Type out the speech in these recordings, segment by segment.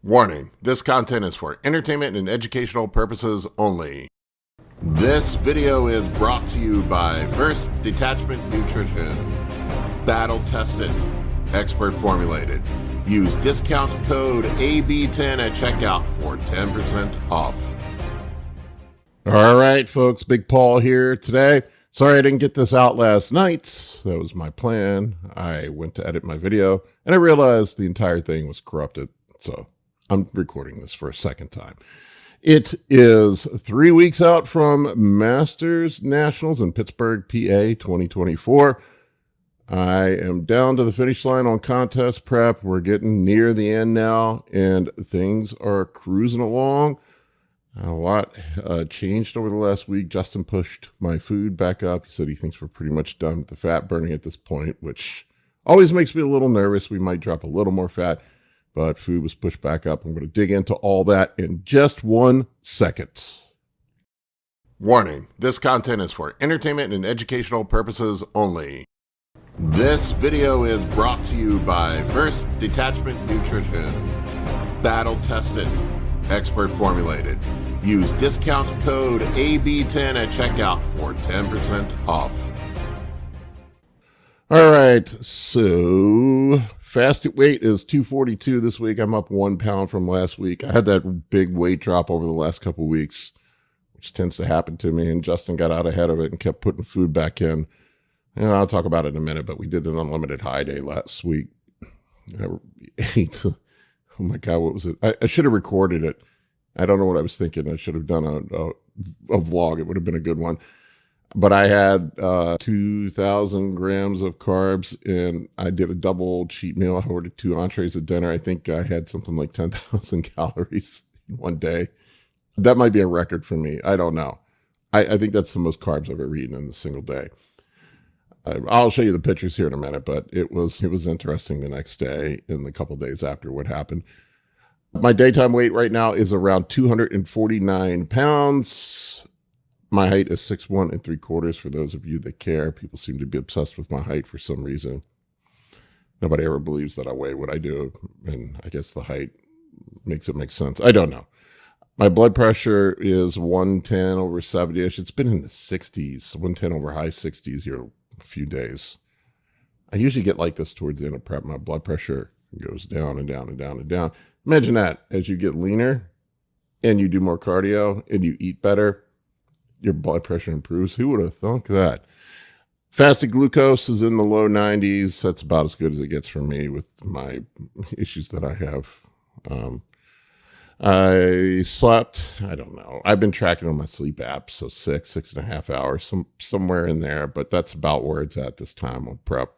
Warning, this content is for entertainment and educational purposes only. This video is brought to you by First Detachment Nutrition. Battle tested, expert formulated. Use discount code AB10 at checkout for 10% off. All right, folks, Big Paul here today. Sorry I didn't get this out last night. That was my plan. I went to edit my video and I realized the entire thing was corrupted. So I'm recording this for a second time. It is 3 weeks out from Masters Nationals in Pittsburgh, PA 2024. I am down to the finish line on contest prep. We're getting near the end now, and things are cruising along. A lot changed over the last week. Justin pushed my food back up. He said he thinks we're pretty much done with the fat burning at this point, which always makes me a little nervous. We might drop a little more fat, but food was pushed back up. I'm going to dig into all that in just 1 second. Warning, this content is for entertainment and educational purposes only. This video is brought to you by First Detachment Nutrition. Battle tested, expert formulated. Use discount code AB10 at checkout for 10% off. All right, so fasted weight is 242 this week. I'm up 1 pound from last week. I had that big weight drop over the last couple of weeks, which tends to happen to me, and Justin got out ahead of it and kept putting food back in. And I'll talk about it in a minute, but we did an unlimited high day last week. I ate, oh my God, what was it? I should have recorded it. I don't know what I was thinking. I should have done a vlog. It would have been a good one. But I had 2,000 grams of carbs, and I did a double cheat meal. I ordered 2 entrees at dinner. I think I had something like 10,000 calories in one day. That might be a record for me. I don't know. I think that's the most carbs I've ever eaten in a single day. I'll show you the pictures here in a minute, but it was interesting the next day and the couple days after what happened. My daytime weight right now is around 249 pounds. My height is 6'1 3/4 for those of you that care. People seem to be obsessed with my height for some reason. Nobody ever believes that I weigh what I do, and I guess the height makes it make sense. I don't know. My blood pressure is 110 over 70-ish. It's been in the 60s, 110 over high 60s here a few days. I usually get like this towards the end of prep. My blood pressure goes down and down and down and down. Imagine that. As you get leaner and you do more cardio and you eat better, your blood pressure improves. Who would have thunk that? Fasted glucose is in the low 90s. That's about as good as it gets for me with my issues that I have. I slept, I don't know. I've been tracking on my sleep app, so 6.5 hours, somewhere in there, but that's about where it's at this time on prep.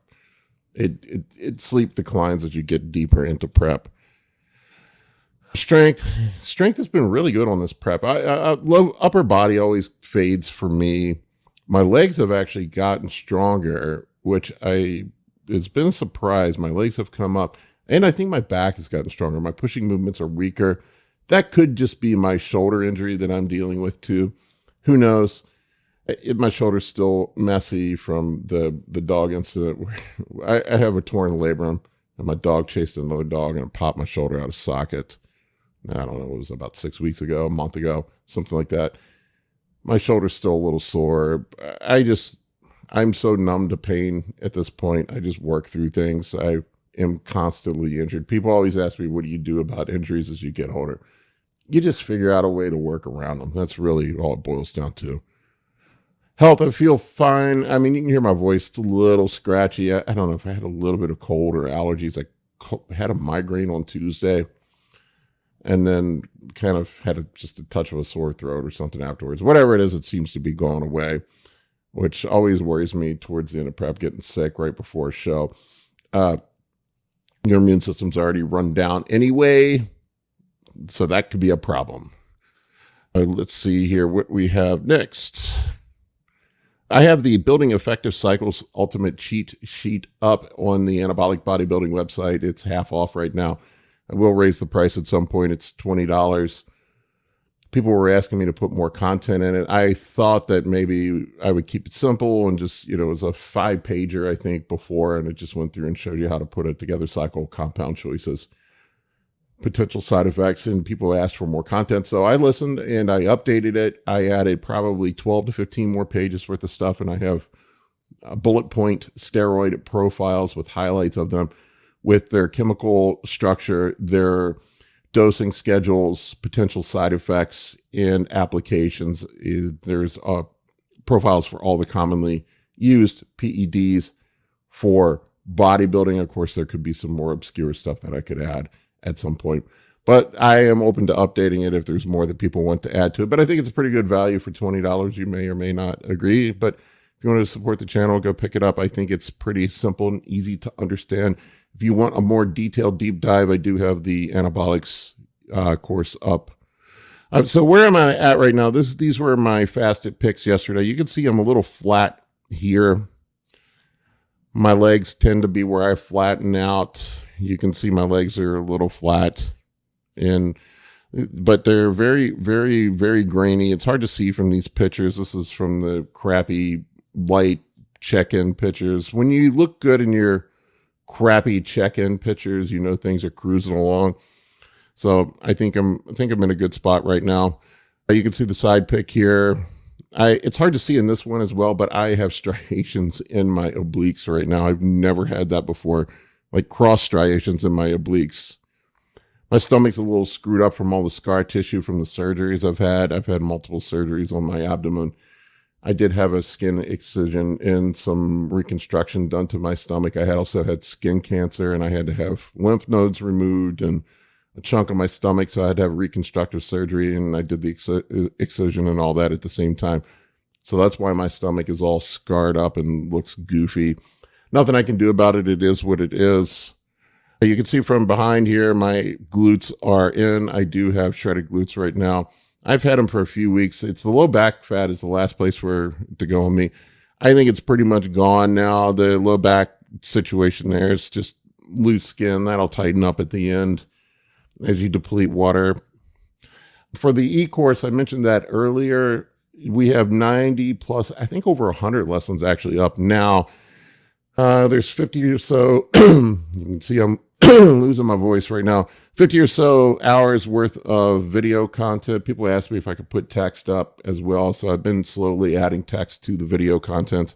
It sleep declines as you get deeper into prep. Strength has been really good on this prep. Low upper body always fades for me. My legs have actually gotten stronger, which it's been a surprise. My legs have come up, and I think my back has gotten stronger. My pushing movements are weaker. That could just be my shoulder injury that I'm dealing with too. Who knows? My shoulder's still messy from the dog incident where I have a torn labrum, and my dog chased another dog and it popped my shoulder out of socket. I don't know, it was about 6 weeks ago, a month ago, something like that. My shoulder's still a little sore. I'm so numb to pain at this point. I just work through things. I am constantly injured. People always ask me, what do you do about injuries as you get older? You just figure out a way to work around them. That's really all it boils down to. Health, I feel fine. I mean, you can hear my voice. It's a little scratchy. I don't know if I had a little bit of cold or allergies. I had a migraine on Tuesday and then kind of had just a touch of a sore throat or something afterwards. Whatever it is, it seems to be going away, which always worries me towards the end of prep, getting sick right before a show. Your immune system's already run down anyway, so that could be a problem. Let's see here what we have next. I have the Building Effective Cycles Ultimate Cheat Sheet up on the Anabolic Bodybuilding website. It's half off right now. I will raise the price at some point. It's $20. People were asking me to put more content in it. I thought that maybe I would keep it simple and just, it was a 5-pager, I think, before, and it just went through and showed you how to put it together, cycle compound choices. potential side effects, and people asked for more content. So I listened and I updated it. I added probably 12 to 15 more pages worth of stuff, and I have bullet point steroid profiles with highlights of them with their chemical structure, their dosing schedules, potential side effects, and applications. There's profiles for all the commonly used PEDs for bodybuilding. Of course, there could be some more obscure stuff that I could add at some point, but I am open to updating it if there's more that people want to add to it. But I think it's a pretty good value for $20. You may or may not agree, but if you want to support the channel, go pick it up. I think it's pretty simple and easy to understand. If you want a more detailed deep dive, I do have the Anabolics course up. So where am I at right now? These were my fasted picks yesterday. You can see I'm a little flat here. My legs tend to be where I flatten out. You can see my legs are a little flat, but they're very, very, very grainy. It's hard to see from these pictures. This is from the crappy light check-in pictures. When you look good in your crappy check-in pictures, you know things are cruising along. So I think I'm in a good spot right now. You can see the side pick here. It's hard to see in this one as well, but I have striations in my obliques right now. I've never had that before, like cross striations in my obliques. My stomach's a little screwed up from all the scar tissue from the surgeries I've had. I've had multiple surgeries on my abdomen. I did have a skin excision and some reconstruction done to my stomach. I also had skin cancer, and I had to have lymph nodes removed and a chunk of my stomach, so I had to have reconstructive surgery, and I did the excision and all that at the same time. So that's why my stomach is all scarred up and looks goofy. Nothing I can do about it. It is what it is. You can see from behind here, my glutes are in. I do have shredded glutes right now. I've had them for a few weeks. It's the low back fat is the last place to go on me. I think it's pretty much gone now. The low back situation there is just loose skin. That'll tighten up at the end as you deplete water. For the e-course, I mentioned that earlier. We have 90 plus, I think over 100 lessons actually up now. There's 50 or so. You can see I'm losing my voice right now. 50 or so hours worth of video content. People asked me if I could put text up as well, so I've been slowly adding text to the video content.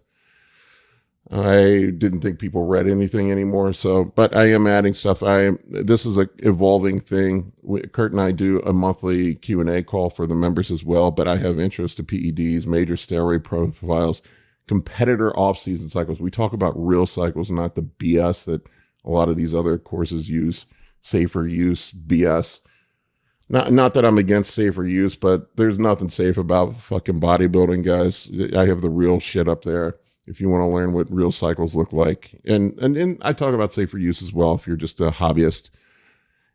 I didn't think people read anything anymore, but I am adding stuff. This is an evolving thing. Kurt and I do a monthly Q&A call for the members as well, but I have intros to PEDs, major steroid profiles, competitor off-season cycles. We talk about real cycles, not the BS that a lot of these other courses use, safer use BS. Not that I'm against safer use, but there's nothing safe about fucking bodybuilding, guys. I have the real shit up there if you want to learn what real cycles look like. And I talk about safer use as well if you're just a hobbyist.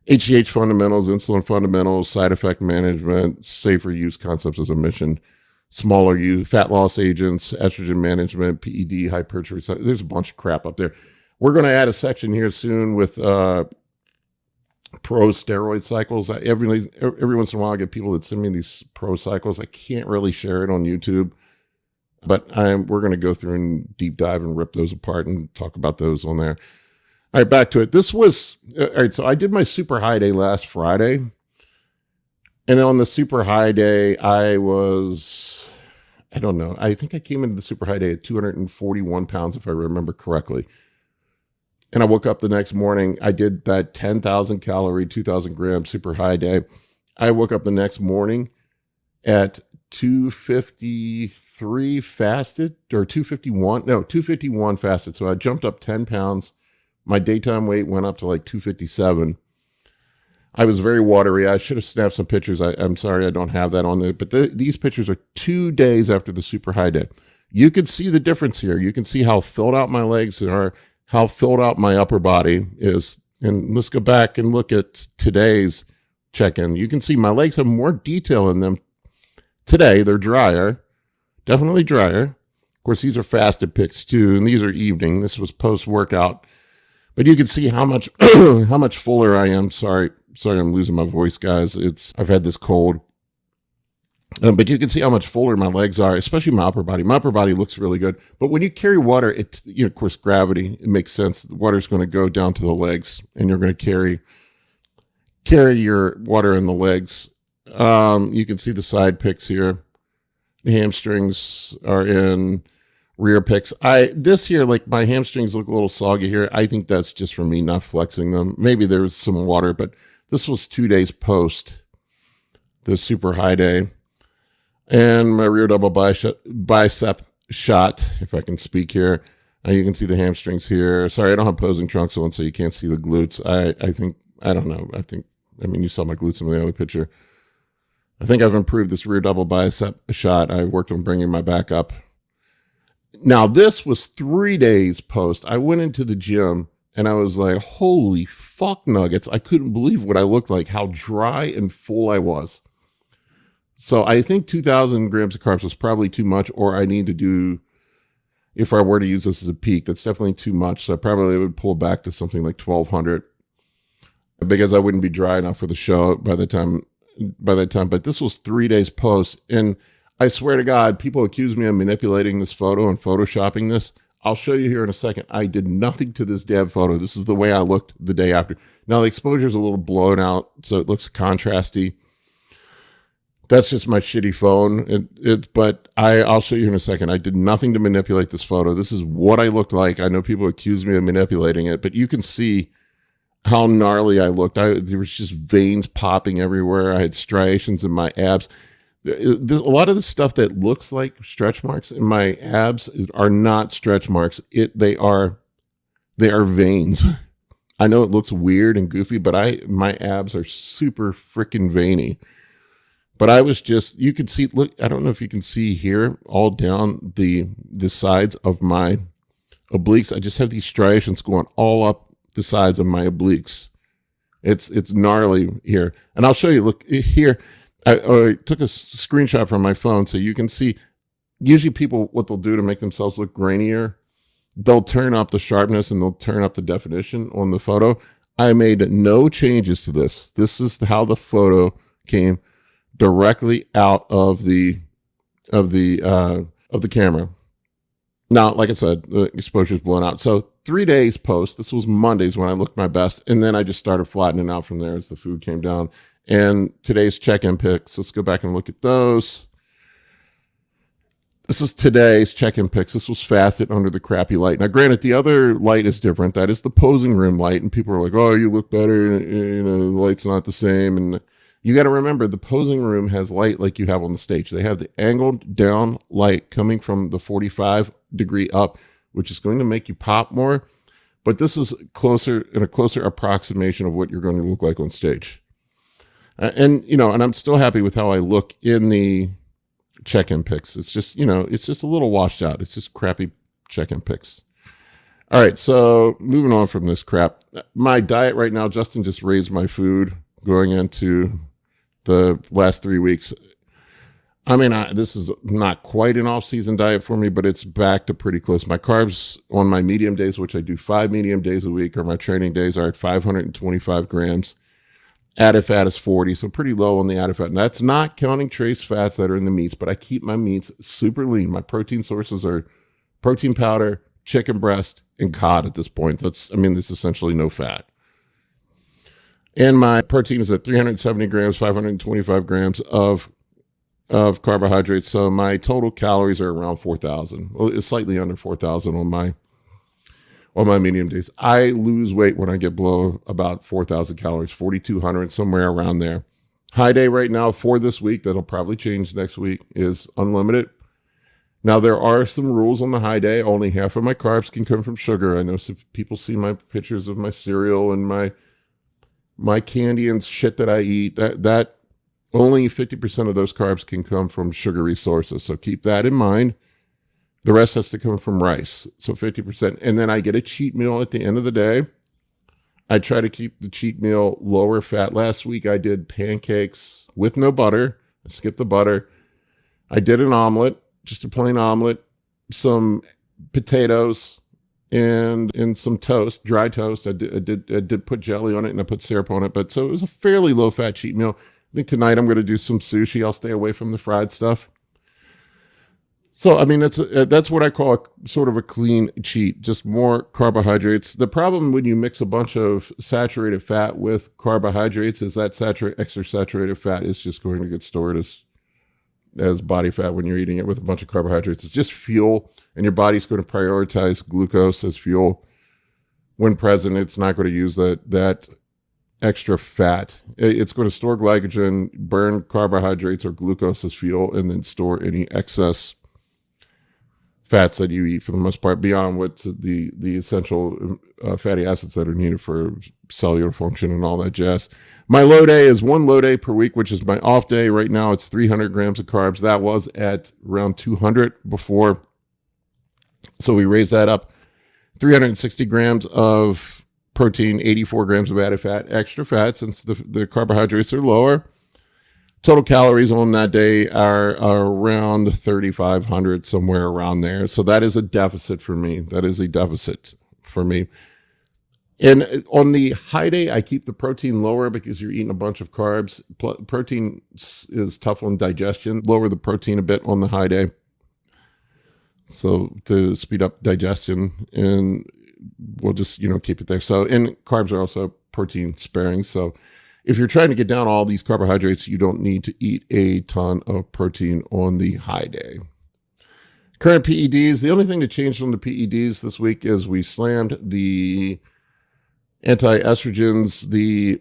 HGH fundamentals, insulin fundamentals, side effect management, safer use concepts as I mentioned, smaller use, fat loss agents, estrogen management, PED, hypertrophy. There's a bunch of crap up there. We're going to add a section here soon with pro steroid cycles. Every once in a while I get people that send me these pro cycles. I can't really share it on YouTube, but we're going to go through and deep dive and rip those apart and talk about those on there. All right, back to it. All right, so I did my super high day last Friday. And on the super high day, I don't know. I think I came into the super high day at 241 pounds, if I remember correctly. And I woke up the next morning. I did that 10,000 calorie, 2,000 gram super high day. I woke up the next morning at 253 fasted, or 251 fasted. So I jumped up 10 pounds. My daytime weight went up to like 257. I was very watery. I should have snapped some pictures. I'm sorry I don't have that on there. But these pictures are 2 days after the super high day. You can see the difference here. You can see how filled out my legs are, how filled out my upper body is. And let's go back and look at today's check-in. You can see my legs have more detail in them today. They're drier, definitely drier. Of course, these are fasted pics too, and these are evening. This was post-workout. But you can see how much how much fuller I am. Sorry, I'm losing my voice, guys. I've had this cold. But you can see how much fuller my legs are, especially my upper body. My upper body looks really good. But when you carry water, of course, gravity, it makes sense. The water's going to go down to the legs, and you're going to carry carry your water in the legs. You can see the side picks here. The hamstrings are in rear picks. This here, like my hamstrings look a little soggy here. I think that's just from me not flexing them. Maybe there was some water, but this was 2 days post the super high day. And my rear double bicep shot, if I can speak here. You can see the hamstrings here. Sorry, I don't have posing trunks on, so you can't see the glutes. I don't know. I mean, you saw my glutes in the other picture. I think I've improved this rear double bicep shot. I worked on bringing my back up. Now, this was 3 days post. I went into the gym and I was like, holy fuck nuggets. I couldn't believe what I looked like, how dry and full I was. So I think 2,000 grams of carbs was probably too much, or I need to do, if I were to use this as a peak, that's definitely too much. So I probably would pull back to something like 1,200 because I wouldn't be dry enough for the show by the time. But this was 3 days post. And I swear to God, people accuse me of manipulating this photo and photoshopping this. I'll show you here in a second. I did nothing to this damn photo. This is the way I looked the day after. Now the exposure is a little blown out, so it looks contrasty. That's just my shitty phone. But I'll show you in a second. I did nothing to manipulate this photo. This is what I looked like. I know people accuse me of manipulating it, but you can see how gnarly I looked. There was just veins popping everywhere. I had striations in my abs. A lot of the stuff that looks like stretch marks in my abs are not stretch marks. They are veins. I know it looks weird and goofy, but my abs are super freaking veiny. But I was just, you could see, look, I don't know if you can see here, all down the sides of my obliques. I just have these striations going all up the sides of my obliques. It's gnarly here. And I'll show you, look here. I took a screenshot from my phone so you can see, usually people, what they'll do to make themselves look grainier, they'll turn up the sharpness and they'll turn up the definition on the photo. I made no changes to this. This is how the photo came directly out of the camera. Now, like I said, the exposure is blown out. So 3 days post, this was Mondays when I looked my best, and then I just started flattening out from there as the food came down. And today's check-in pics, let's go back and look at those. This is today's check-in pics. This was fasted under the crappy light. Now, granted, the other light is different. That is the posing room light, and people are like, oh, you look better, you know, the light's not the same. And you got to remember, the posing room has light like you have on the stage. They have the angled down light coming from the 45 degree up, which is going to make you pop more. But this is a closer approximation of what you're going to look like on stage. And I'm still happy with how I look in the check-in pics. It's just, it's just a little washed out. It's just crappy check-in pics. All right, so moving on from this crap. My diet right now, Justin just raised my food going into the last 3 weeks. I mean, this is not quite an off-season diet for me, but it's back to pretty close. My carbs on my medium days, which I do 5 medium days a week, or my training days, are at 525 grams. Added fat is 40, so pretty low on the added fat. And that's not counting trace fats that are in the meats, but I keep my meats super lean. My protein sources are protein powder, chicken breast, and cod at this point. There's essentially no fat. And my protein is at 370 grams, 525 grams of carbohydrates. So my total calories are around 4,000. Well, it's slightly under 4,000 on my medium days. I lose weight when I get below about 4,000 calories, 4,200, somewhere around there. High day right now for this week, that'll probably change next week, is unlimited. Now, there are some rules on the high day. Only half of my carbs can come from sugar. I know some people see my pictures of my cereal and my candy and shit that I eat. That only 50% of those carbs can come from sugary sources. So keep that in mind. The rest has to come from rice, so 50%. And then I get a cheat meal at the end of the day. I try to keep the cheat meal lower fat. Last week I did pancakes with no butter. I skipped the butter. I did an omelet, just a plain omelet, some potatoes, and some toast, dry toast. I did put jelly on it, and I put syrup on it. But so it was a fairly low-fat cheat meal. I think tonight I'm going to do some sushi. I'll stay away from the fried stuff. So, I mean, that's what I call a sort of a clean cheat, just more carbohydrates. The problem when you mix a bunch of saturated fat with carbohydrates is that extra saturated fat is just going to get stored as body fat when you're eating it with a bunch of carbohydrates. It's just fuel, and your body's going to prioritize glucose as fuel. When present, it's not going to use that extra fat. It's going to store glycogen, burn carbohydrates or glucose as fuel, and then store any excess fats that you eat for the most part beyond what's the essential fatty acids that are needed for cellular function and all that jazz. My low day is one low day per week, which is my off day. Right now it's 300 grams of carbs. That was at around 200 before. So we raised that up. 360 grams of protein, 84 grams of added fat, extra fat since the carbohydrates are lower. Total calories on that day are around 3,500, somewhere around there. So that is a deficit for me. And on the high day, I keep the protein lower because you're eating a bunch of carbs. Protein is tough on digestion. Lower the protein a bit on the high day, so to speed up digestion, and we'll just keep it there. So, and carbs are also protein sparing. So if you're trying to get down all these carbohydrates, you don't need to eat a ton of protein on the high day. Current PEDs, the only thing that changed on the PEDs this week is we slammed the anti-estrogens. The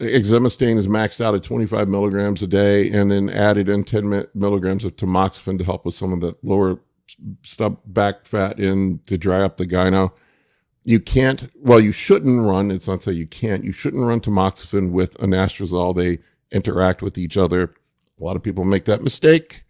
exemestane is maxed out at 25 milligrams a day, and then added in 10 milligrams of tamoxifen to help with some of the lower back fat in to dry up the gyno. You shouldn't run, it's not say you can't, you shouldn't run tamoxifen with anastrozole. They interact with each other. A lot of people make that mistake.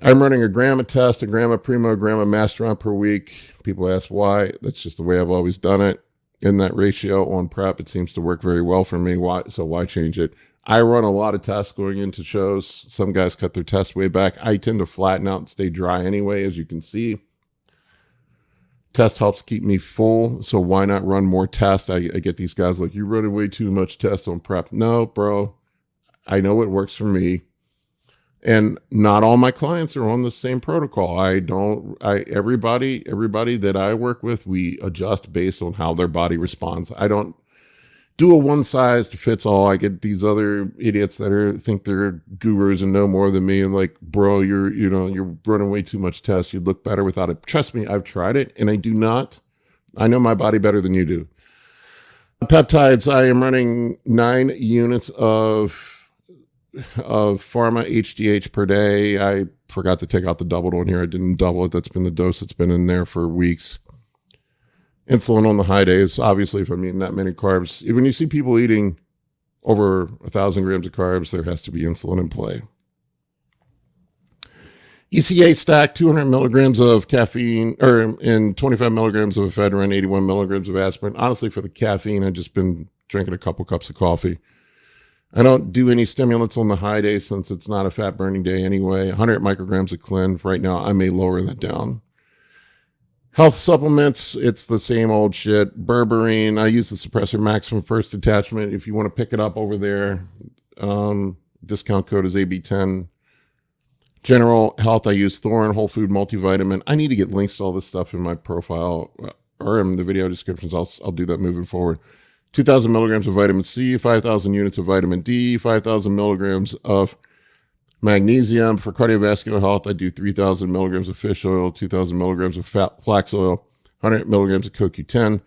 I'm running a gram of test, a gram of primo, a gram of masteron per week. People ask why. That's just the way I've always done it. In that ratio on prep, it seems to work very well for me. Why change it? I run a lot of tests going into shows. Some guys cut their tests way back. I tend to flatten out and stay dry anyway, as you can see. Test helps keep me full, so why not run more tests? I get these guys like, you're running way too much test on prep. No, bro. I know it works for me. And not all my clients are on the same protocol. Everybody that I work with, we adjust based on how their body responds. I don't do a one size fits all. I get these other idiots that think they're gurus and know more than me. And like, bro, you're running way too much test. You'd look better without it. Trust me, I've tried it and I do not. I know my body better than you do. Peptides, I am running 9 units of pharma HGH per day. I forgot to take out the doubled one here. I didn't double it. That's been the dose that's been in there for weeks. Insulin on the high days. Obviously, if I'm eating that many carbs, when you see people eating over 1,000 grams of carbs, there has to be insulin in play. ECA stack, 200 milligrams of caffeine, and 25 milligrams of ephedrine, 81 milligrams of aspirin. Honestly, for the caffeine, I've just been drinking a couple cups of coffee. I don't do any stimulants on the high day since it's not a fat burning day anyway. 100 micrograms of Clen. Right now, I may lower that down. Health supplements, it's the same old shit. Berberine, I use the Suppressor Max from First Detachment. If you want to pick it up over there, discount code is AB10. General Health, I use Thorne Whole Food Multivitamin. I need to get links to all this stuff in my profile or in the video descriptions. I'll do that moving forward. 2,000 milligrams of vitamin C, 5,000 units of vitamin D, 5,000 milligrams of magnesium. For cardiovascular health, I do 3,000 milligrams of fish oil, 2,000 milligrams of flax oil, 100 milligrams of CoQ10,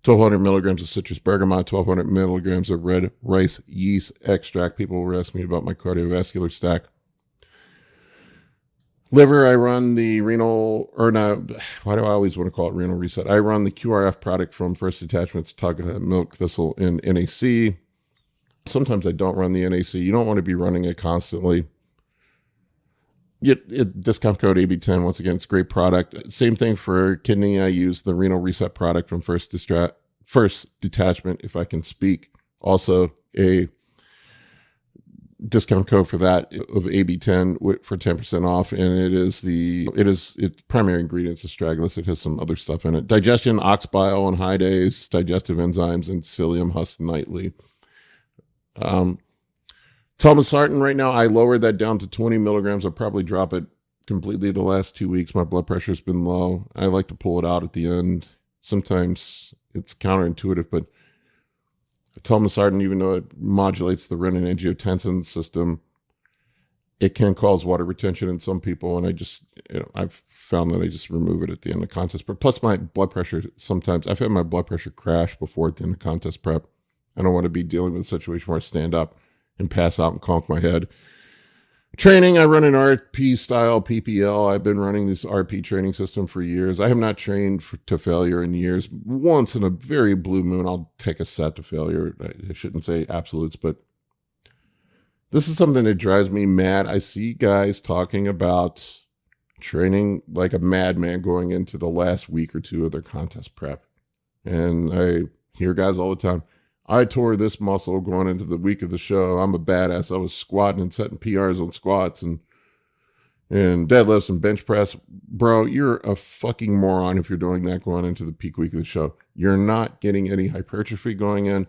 1,200 milligrams of citrus bergamot, 1,200 milligrams of red rice yeast extract. People were asking me about my cardiovascular stack. Liver, I run the renal, or not, why do I always want to call it renal reset? I run the QRF product from First Detachment's Tug Milk Thistle in NAC. Sometimes I don't run the NAC. You don't want to be running it constantly. Discount code AB10. Once again, it's a great product. Same thing for kidney. I use the renal reset product from First Detachment, if I can speak. Also, a discount code for that of AB10 for 10% off, and its primary ingredients is astragalus. It has some other stuff in it. Digestion, ox bile on high days, digestive enzymes, and psyllium husk nightly. Telmisartan right now, I lowered that down to 20 milligrams. I'll probably drop it completely the last 2 weeks. My blood pressure's been low. I like to pull it out at the end. Sometimes it's counterintuitive, but telmisartan, even though it modulates the renin-angiotensin system, it can cause water retention in some people, and I've found that I just remove it at the end of contest prep. Plus my blood pressure, sometimes I've had my blood pressure crash before at the end of contest prep. I don't want to be dealing with a situation where I stand up and pass out and conk my head. Training, I run an RP style PPL. I've been running this RP training system for years. I have not trained to failure in years. Once in a very blue moon, I'll take a set to failure. I shouldn't say absolutes, but this is something that drives me mad. I see guys talking about training like a madman going into the last week or two of their contest prep. And I hear guys all the time, I tore this muscle going into the week of the show. I'm a badass. I was squatting and setting PRs on squats and deadlifts and bench press. Bro, you're a fucking moron if you're doing that going into the peak week of the show. You're not getting any hypertrophy going in.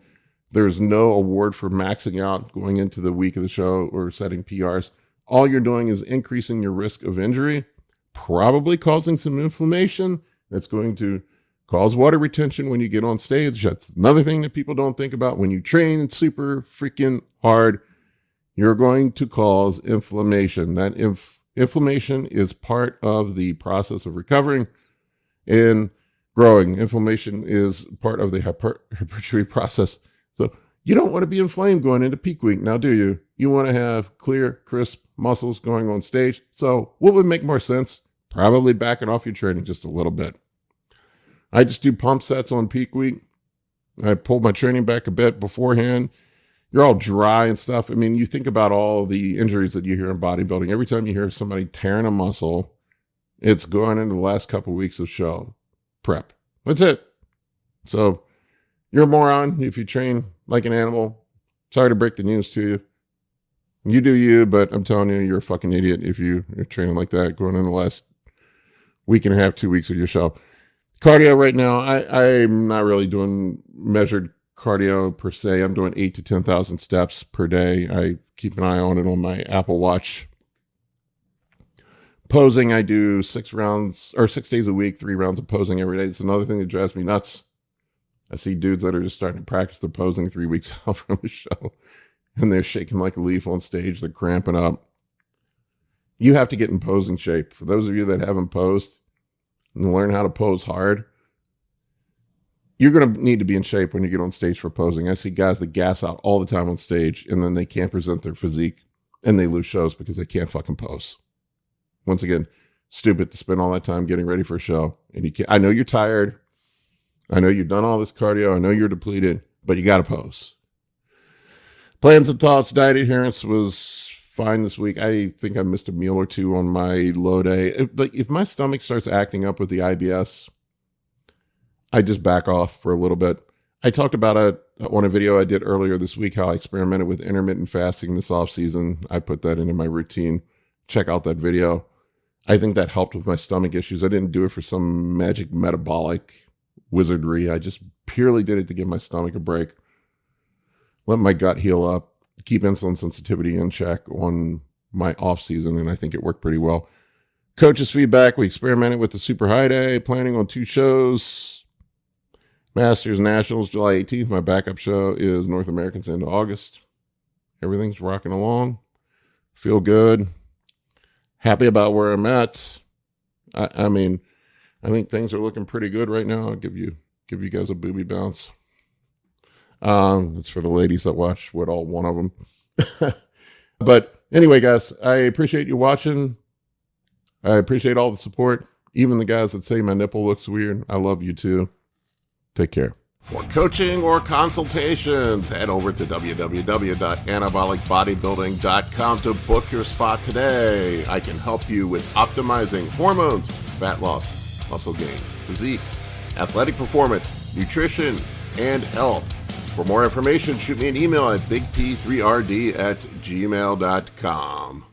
There's no award for maxing out going into the week of the show or setting PRs. All you're doing is increasing your risk of injury, probably causing some inflammation that's going to cause water retention when you get on stage. That's another thing that people don't think about. When you train super freaking hard, you're going to cause inflammation. That inflammation is part of the process of recovering and growing. Inflammation is part of the hypertrophy process. So you don't want to be inflamed going into peak week, now do you? You want to have clear, crisp muscles going on stage. So what would make more sense? Probably backing off your training just a little bit. I just do pump sets on peak week. I pulled my training back a bit beforehand. You're all dry and stuff. I mean, you think about all the injuries that you hear in bodybuilding. Every time you hear somebody tearing a muscle, it's going into the last couple of weeks of show prep. That's it. So you're a moron if you train like an animal. Sorry to break the news to you. You do you, but I'm telling you, you're a fucking idiot if you're training like that going in the last week and a half, 2 weeks of your show. Cardio right now, I'm not really doing measured cardio per se. I'm doing 8,000 to 10,000 steps per day. I keep an eye on it on my Apple Watch. Posing, I do 6 days a week, 3 rounds of posing every day. It's another thing that drives me nuts. I see dudes that are just starting to practice their posing 3 weeks out from a show, and they're shaking like a leaf on stage. They're cramping up. You have to get in posing shape. For those of you that haven't posed and learn how to pose hard, you're going to need to be in shape when you get on stage for posing. I see guys that gas out all the time on stage, and then they can't present their physique, and they lose shows because they can't fucking pose. Once again, stupid to spend all that time getting ready for a show. And you can't. I know you're tired. I know you've done all this cardio. I know you're depleted, but you got to pose. Plans and thoughts. Diet adherence was fine this week. I think I missed a meal or two on my low day. If my stomach starts acting up with the IBS, I just back off for a little bit. I talked about it on a video I did earlier this week, how I experimented with intermittent fasting this off season. I put that into my routine. Check out that video. I think that helped with my stomach issues. I didn't do it for some magic metabolic wizardry. I just purely did it to give my stomach a break, let my gut heal up, keep insulin sensitivity in check on my off season, and I think it worked pretty well. Coach's feedback, we experimented with the super high day, planning on 2 shows. Masters Nationals, July 18th. My backup show is North Americans into August. Everything's rocking along. Feel good. Happy about where I'm at. I mean, I think things are looking pretty good right now. I'll give you guys a booby bounce. It's for the ladies that watch with all one of them. But anyway, guys, I appreciate you watching. I appreciate all the support. Even the guys that say my nipple looks weird. I love you too. Take care. For coaching or consultations, head over to www.anabolicbodybuilding.com to book your spot today. I can help you with optimizing hormones, fat loss, muscle gain, physique, athletic performance, nutrition, and health. For more information, shoot me an email at bigp3rd@gmail.com.